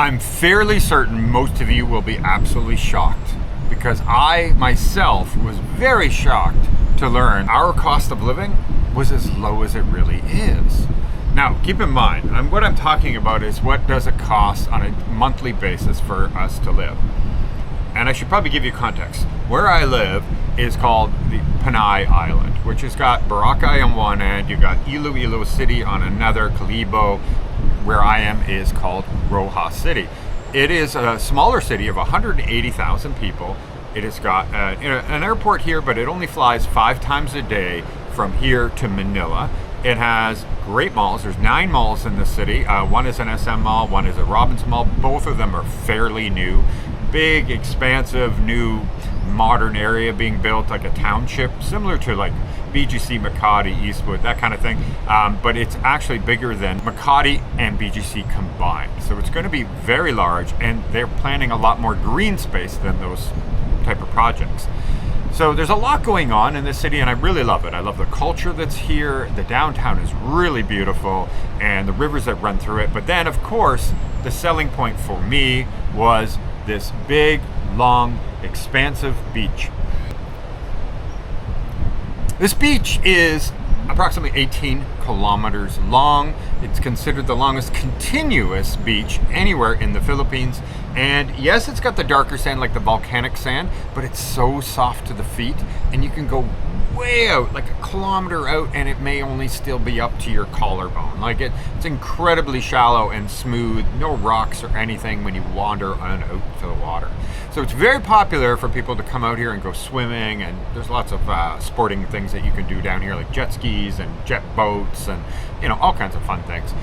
I'm fairly certain most of you will be absolutely shocked, because I myself was very shocked to learn our cost of living was as low as it really is. Now, keep in mind, what I'm talking about is what does it cost on a monthly basis for us to live. And I should probably give you context. Where I live is called the Panay Island, which has got Boracay on one end, you've got Iloilo City on another, Calibo, where I am, is called Roxas City. It is a smaller city of 180,000 people. It has got an airport here, but it only flies 5 times a day from here to Manila. It has great malls. There's 9 malls in the city. One is an SM mall, one is a Robbins mall. Both of them are fairly new. Big, expansive, new, modern area being built, like a township, similar to like BGC, Makati, Eastwood, that kind of thing. But it's actually bigger than Makati and BGC combined. So it's going to be very large, and they're planning a lot more green space than those type of projects. So there's a lot going on in this city, and I really love it. I love the culture that's here. The downtown is really beautiful, and the rivers that run through it. But then, of course, the selling point for me was this big, long, expansive beach. This beach is approximately 18 kilometers long. It's considered the longest continuous beach anywhere in the Philippines. And yes, it's got the darker sand, like the volcanic sand, but it's so soft to the feet, and you can go way out, like a kilometer out, and it may only still be up to your collarbone. Like it's incredibly shallow and smooth, no rocks or anything when you wander on out to the water. So it's very popular for people to come out here and go swimming, and there's lots of sporting things that you can do down here, like jet skis and jet boats and all kinds of fun things.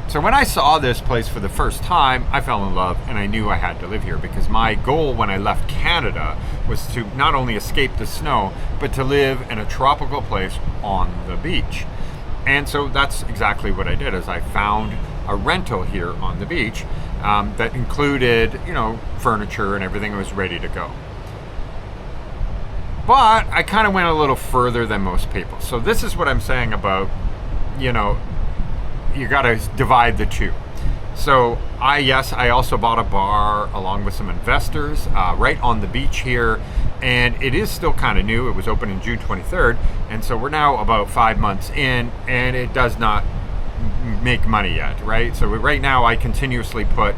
So when I saw this place for the first time, I fell in love, and I knew I had to live here, because my goal when I left Canada was to not only escape the snow, but to live in a tropical place on the beach. And so that's exactly what I did, is I found a rental here on the beach that included, furniture and everything was ready to go. But I kind of went a little further than most people. So this is what I'm saying about, you got to divide the two. So I also bought a bar along with some investors right on the beach here, and it is still kind of new. It was open in June 23rd, and so we're now about 5 months in, and it does not make money yet, right? So right now I continuously put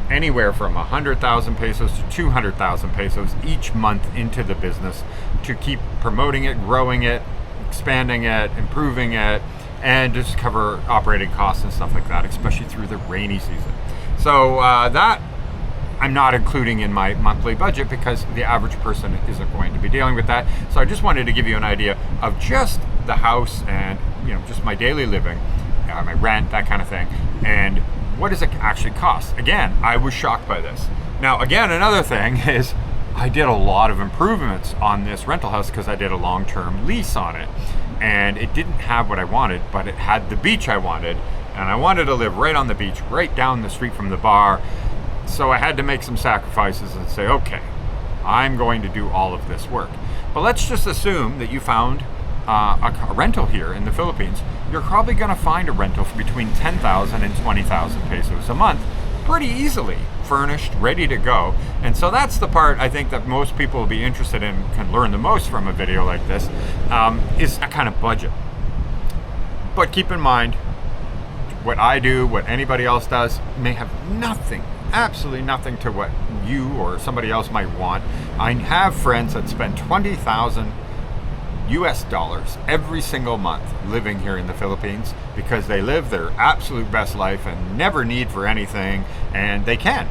anywhere from 100,000 pesos to 200,000 pesos each month into the business to keep promoting it, growing it, expanding it, improving it, and just cover operating costs and stuff like that, especially through the rainy season. So that I'm not including in my monthly budget, because the average person isn't going to be dealing with that. So I just wanted to give you an idea of just the house and just my daily living, my rent, that kind of thing, and what does it actually cost. Again, I was shocked by this. Now, again, another thing is I did a lot of improvements on this rental house because I did a long-term lease on it. And it didn't have what I wanted, but it had the beach I wanted. And I wanted to live right on the beach, right down the street from the bar. So I had to make some sacrifices and say, okay, I'm going to do all of this work. But let's just assume that you found a rental here in the Philippines. You're probably going to find a rental for between 10,000 and 20,000 pesos a month pretty easily, furnished, ready to go. And so that's the part I think that most people will be interested in, can learn the most from a video like this, is that kind of budget. But keep in mind, what I do, what anybody else does, may have nothing, absolutely nothing to what you or somebody else might want. I have friends that spend 20,000 US dollars every single month living here in the Philippines, because they live their absolute best life and never need for anything, and they can.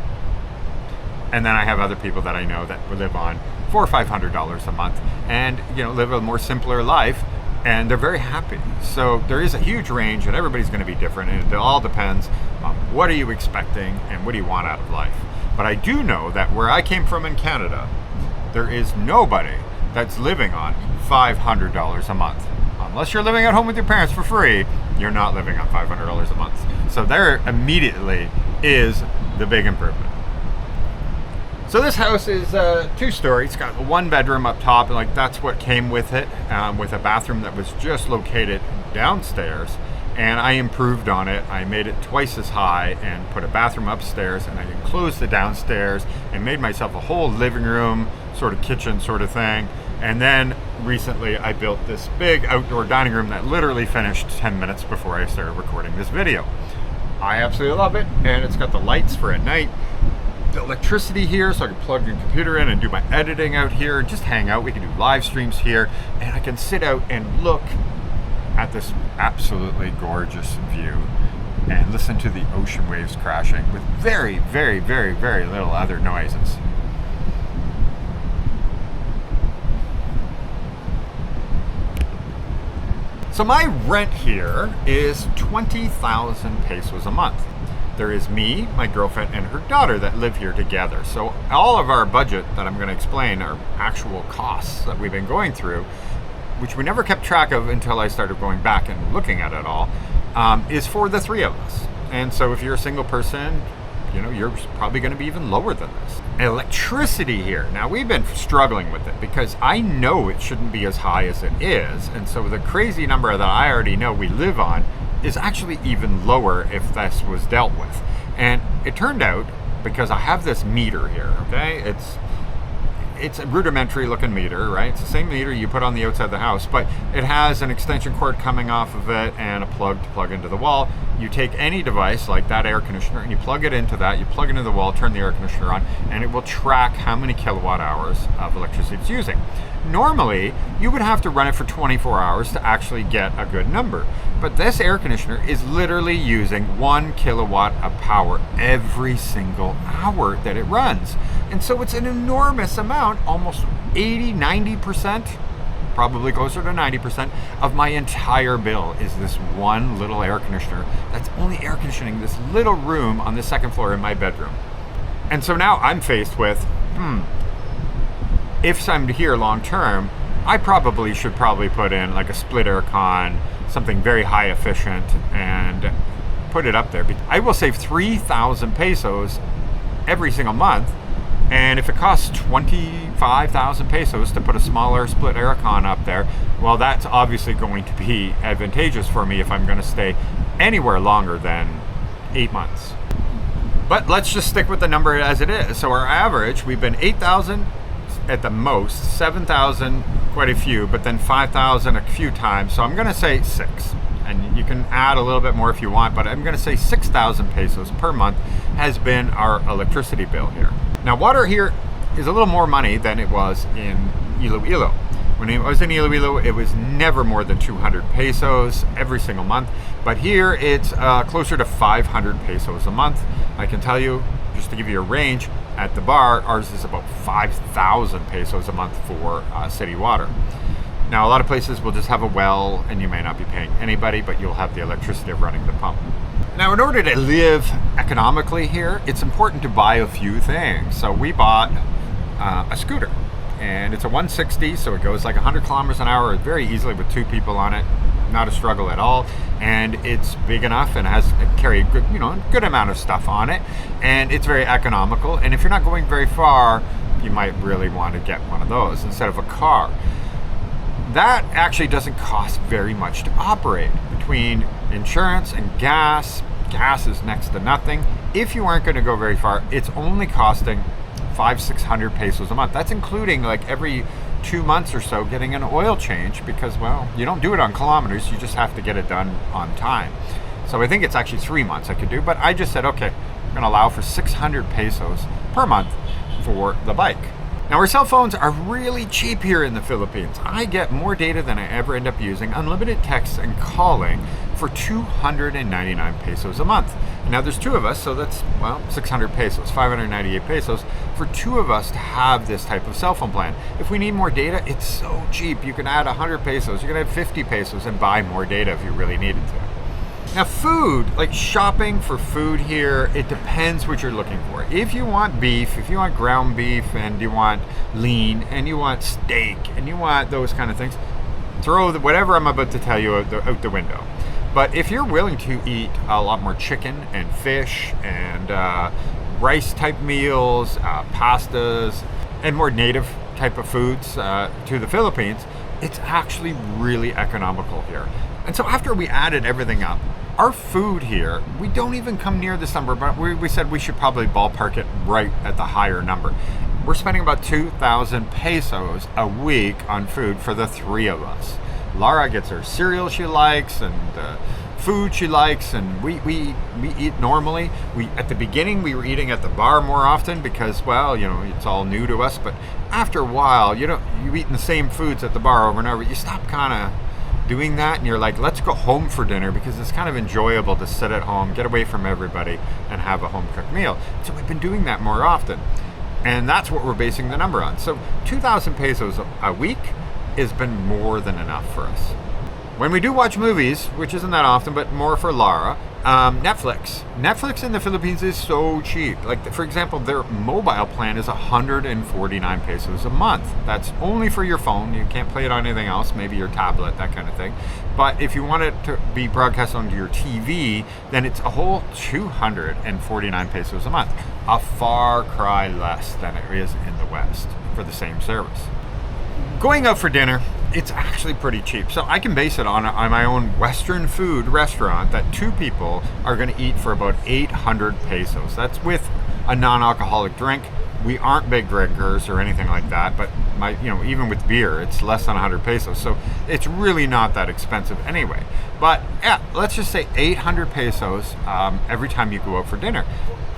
And then I have other people that I know that live on $400 or $500 a month and live a more simpler life, and they're very happy. So there is a huge range, and everybody's going to be different, and it all depends on what are you expecting and what do you want out of life. But I do know that where I came from in Canada, there is nobody that's living on $500 a month. Unless you're living at home with your parents for free, you're not living on $500 a month. So there immediately is the big improvement. So this house is 2-story. It's got a 1-bedroom up top, and that's what came with it, with a bathroom that was just located downstairs. and I improved on it. I made it twice as high and put a bathroom upstairs, and I enclosed the downstairs and made myself a whole living room, sort of kitchen sort of thing. And then recently I built this big outdoor dining room that literally finished 10 minutes before I started recording this video. I absolutely love it, and it's got the lights for at night, the electricity here, so I can plug your computer in and do my editing out here and just hang out. We can do live streams here, and I can sit out and look at this absolutely gorgeous view and listen to the ocean waves crashing with very, very, very, very little other noises. So my rent here is 20,000 pesos a month. There is me, my girlfriend, and her daughter that live here together. So all of our budget that I'm going to explain are actual costs that we've been going through, which we never kept track of until I started going back and looking at it all, is for the three of us. And so if you're a single person, you're probably going to be even lower than this. Electricity here. Now, we've been struggling with it because I know it shouldn't be as high as it is. And so the crazy number that I already know we live on is actually even lower if this was dealt with. And it turned out, because I have this meter here, okay? It's a rudimentary looking meter, right? It's the same meter you put on the outside of the house, but it has an extension cord coming off of it and a plug to plug into the wall. You take any device like that air conditioner and you plug it into that, you plug it into the wall, turn the air conditioner on, and it will track how many kilowatt hours of electricity it's using. Normally, you would have to run it for 24 hours to actually get a good number. But this air conditioner is literally using 1 kilowatt of power every single hour that it runs. And so it's an enormous amount, almost 80, 90%, probably closer to 90% of my entire bill is this one little air conditioner that's only air conditioning this little room on the second floor in my bedroom. And so now I'm faced with, if I'm here long term, I should put in like a split aircon, something very high efficient, and put it up there. I will save 3,000 pesos every single month. And if it costs 25,000 pesos to put a smaller split aircon up there, well, that's obviously going to be advantageous for me if I'm going to stay anywhere longer than 8 months. But let's just stick with the number as it is. So our average, we've been 8,000 at the most, 7,000 quite a few, but then 5,000 a few times. So I'm going to say 6. And you can add a little bit more if you want, but I'm going to say 6,000 pesos per month has been our electricity bill here. Now, water here is a little more money than it was in Iloilo. When I was in Iloilo, it was never more than 200 pesos every single month. But here, it's closer to 500 pesos a month. I can tell you, just to give you a range, at the bar, ours is about 5,000 pesos a month for city water. Now, a lot of places will just have a well, and you may not be paying anybody, but you'll have the electricity of running the pump. Now, in order to live economically here, it's important to buy a few things. So we bought a scooter, and it's a 160, so it goes like 100 kilometers an hour very easily with 2 people on it. Not a struggle at all, and it's big enough and carry a good amount of stuff on it, and it's very economical. And if you're not going very far, you might really want to get one of those instead of a car. That actually doesn't cost very much to operate. Between insurance and gas is next to nothing. If you aren't going to go very far, it's only costing 500-600 pesos a month. That's including like every 2 months or so getting an oil change, because, well, you don't do it on kilometers, you just have to get it done on time. So I think it's actually 3 months I could do, but I just said, okay, I'm going to allow for 600 pesos per month for the bike. Now, our cell phones are really cheap here in the Philippines. I get more data than I ever end up using, unlimited texts and calling, for 299 pesos a month. And now there's 2 of us, so that's, 600 pesos, 598 pesos for 2 of us to have this type of cell phone plan. If we need more data, it's so cheap. You can add 100 pesos, you can add 50 pesos and buy more data if you really needed to. Now, food, like shopping for food here, it depends what you're looking for. If you want beef, if you want ground beef, and you want lean, and you want steak, and you want those kind of things, throw whatever I'm about to tell you out the window. But if you're willing to eat a lot more chicken and fish and rice type meals, pastas, and more native type of foods to the Philippines, it's actually really economical here. And so after we added everything up, our food here, we don't even come near this number, but we said we should probably ballpark it right at the higher number. We're spending about 2,000 pesos a week on food for the three of us. Lara gets her cereal she likes and food she likes, and we eat normally. At the beginning we were eating at the bar more often because, well, it's all new to us, but after a while, you're eating the same foods at the bar over and over. You stop kind of doing that, and you're like, let's go home for dinner, because it's kind of enjoyable to sit at home, get away from everybody, and have a home-cooked meal. So we've been doing that more often, and that's what we're basing the number on. So 2,000 pesos a week has been more than enough for us. When we do watch movies, which isn't that often, but more for Lara, Netflix in the Philippines is so cheap. Like, for example, their mobile plan is 149 pesos a month. That's only for your phone. You can't play it on anything else, maybe your tablet, that kind of thing. But if you want it to be broadcast onto your TV, then it's a whole 249 pesos a month. A far cry less than it is in the West for the same service. Going out for dinner, it's actually pretty cheap. So I can base it on my own Western food restaurant that two people are going to eat for about 800 pesos. That's with a non-alcoholic drink. We aren't big drinkers or anything like that, but even with beer, it's less than 100 pesos. So it's really not that expensive anyway. But yeah, let's just say 800 pesos every time you go out for dinner.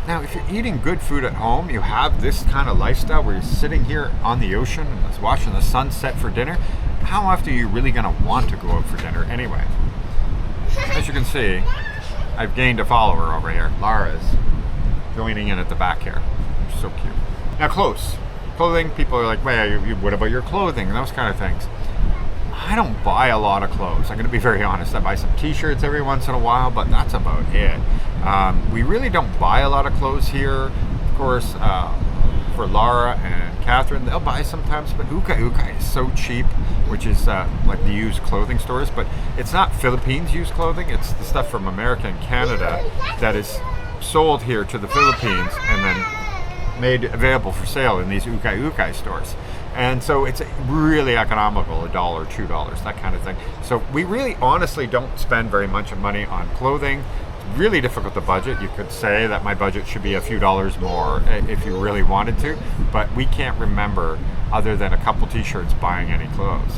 Now, if you're eating good food at home, you have this kind of lifestyle where you're sitting here on the ocean and watching the sunset for dinner, how often are you really going to want to go out for dinner anyway? As you can see, I've gained a follower over here. Lara's joining in at the back here. So cute. Now, clothing, people are like, well, what about your clothing and those kind of things? I don't buy a lot of clothes. I'm going to be very honest. I buy some t-shirts every once in a while, but that's about it. We really don't buy a lot of clothes here. Of course, for Lara and Catherine, they'll buy sometimes, but Uka is so cheap, which is like the used clothing stores, but it's not Philippines used clothing. It's the stuff from America and Canada that is sold here to the Philippines and then made available for sale in these Uka stores. And so it's really economical, $1, $2, that kind of thing. So we really honestly don't spend very much money on clothing. It's really difficult to budget. You could say that my budget should be a few dollars more if you really wanted to, but we can't remember, other than a couple t-shirts, buying any clothes.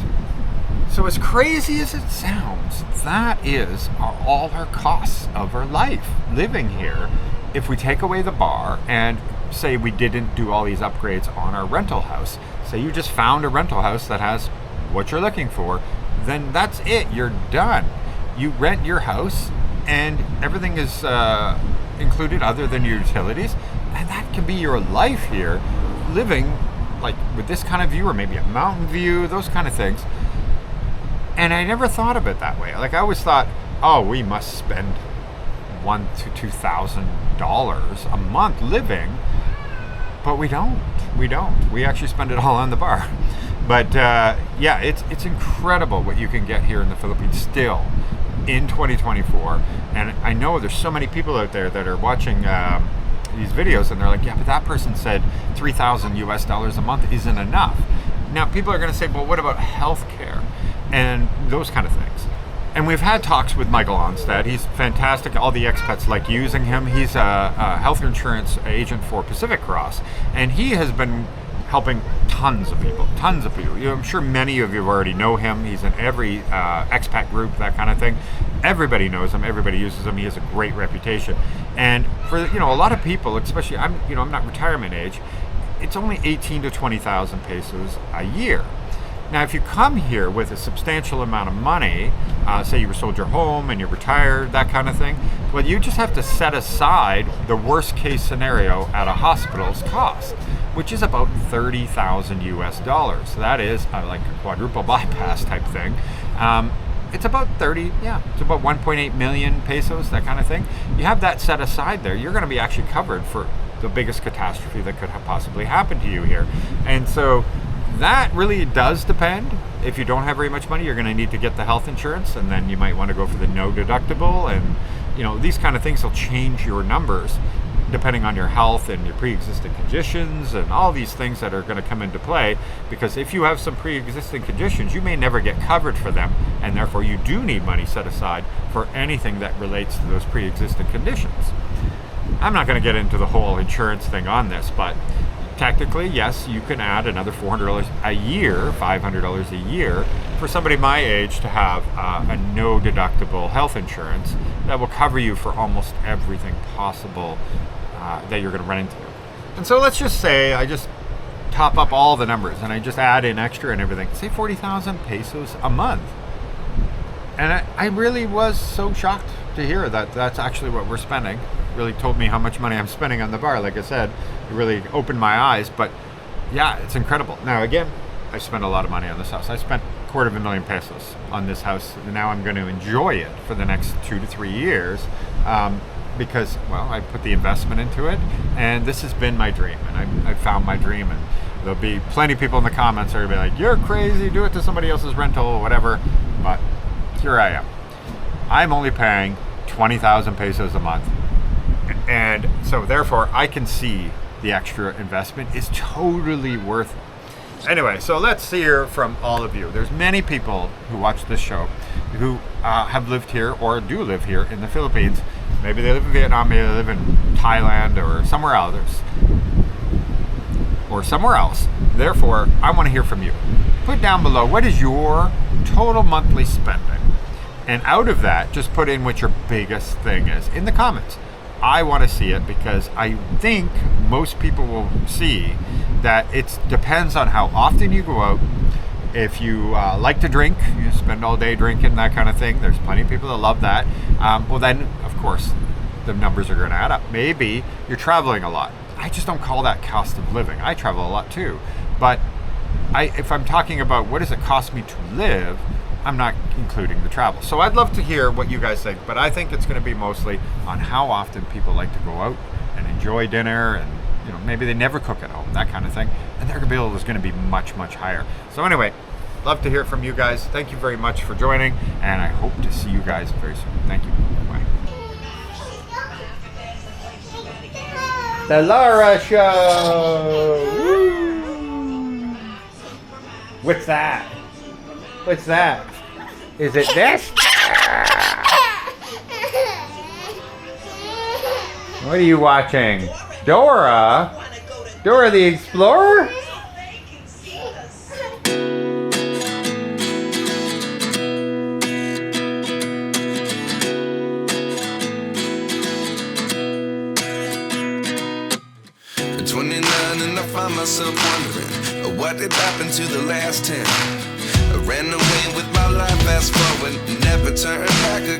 So as crazy as it sounds, that is all our costs of our life living here. If we take away the bar and say we didn't do all these upgrades on our rental house, say you just found a rental house that has what you're looking for, then that's it, you're done. You rent your house and everything is included other than your utilities, and that can be your life here, living like with this kind of view, or maybe a mountain view, those kind of things. And I never thought of it that way. Like, I always thought, oh, we must spend $1,000 to $2,000 a month living, but we don't. We actually spend it all on the bar. But yeah, it's incredible what you can get here in the Philippines still in 2024. And I know there's so many people out there that are watching these videos and they're like, yeah, but that person said $3,000 a month isn't enough. Now, people are going to say, well, what about healthcare and those kind of things? And we've had talks with Michael Onstad. He's fantastic. All the expats like using him. He's a health insurance agent for Pacific Cross, and he has been helping tons of people. I'm sure many of you already know him. He's in every expat group, that kind of thing. Everybody knows him. Everybody uses him. He has a great reputation. And for a lot of people, especially I'm not retirement age, it's only 18 to 20,000 pesos a year. Now, if you come here with a substantial amount of money, say you sold your home and you're retired, that kind of thing, well, you just have to set aside the worst case scenario at a hospital's cost, which is about $30,000. So that is like a quadruple bypass type thing. It's about 1.8 million pesos, that kind of thing. You have that set aside there, you're going to be actually covered for the biggest catastrophe that could have possibly happened to you here. And so that really does depend. If you don't have very much money, you're going to need to get the health insurance, and then you might want to go for the no deductible, and these kind of things will change your numbers. depending on your health and your pre-existing conditions and all these things that are going to come into play, because if you have some pre-existing conditions, you may never get covered for them, and therefore you do need money set aside for anything that relates to those pre-existing conditions. I'm not going to get into the whole insurance thing on this, but technically, yes, you can add another $400 a year, $500 a year, for somebody my age to have a no deductible health insurance that will cover you for almost everything possible that you're going to run into. And so let's just say I just top up all the numbers and I just add in extra and everything, say 40,000 pesos a month. And I really was so shocked to hear that that's actually what we're spending. Really told me how much money I'm spending on the bar. Like I said, it really opened my eyes. But yeah, it's incredible. Now again, I spent a lot of money on this house. I spent 250,000 pesos on this house. And now I'm going to enjoy it for the next 2 to 3 years because, well, I put the investment into it, and this has been my dream, and I found my dream. And there'll be plenty of people in the comments that are going to be like, "You're crazy, do it to somebody else's rental," or whatever. But here I am. I'm only paying 20,000 pesos a month. And so therefore I can see the extra investment is totally worth it. Anyway, so let's hear from all of you. There's many people who watch this show who have lived here or do live here in the Philippines. Maybe they live in Vietnam, maybe they live in Thailand or somewhere else. Therefore, I want to hear from you. Put down below, what is your total monthly spending? And out of that, just put in what your biggest thing is in the comments. I want to see it because I think most people will see that it depends on how often you go out. If you like to drink, you spend all day drinking, that kind of thing. There's plenty of people that love that. Well, then, of course, the numbers are going to add up. Maybe you're traveling a lot. I just don't call that cost of living. I travel a lot too. But if I'm talking about what does it cost me to live, I'm not including the travel. So I'd love to hear what you guys think, but I think it's going to be mostly on how often people like to go out and enjoy dinner, and maybe they never cook at home, that kind of thing. And their bill is going to be much, much higher. So anyway, love to hear from you guys. Thank you very much for joining, and I hope to see you guys very soon. Thank you. Bye. The Laura Show! Woo! What's that? What's that? Is it this? What are you watching? Dora? Dora the Explorer? At 29 and I find myself wondering what did happen to the last 10. I ran away with my life, fast forward, never turn back again.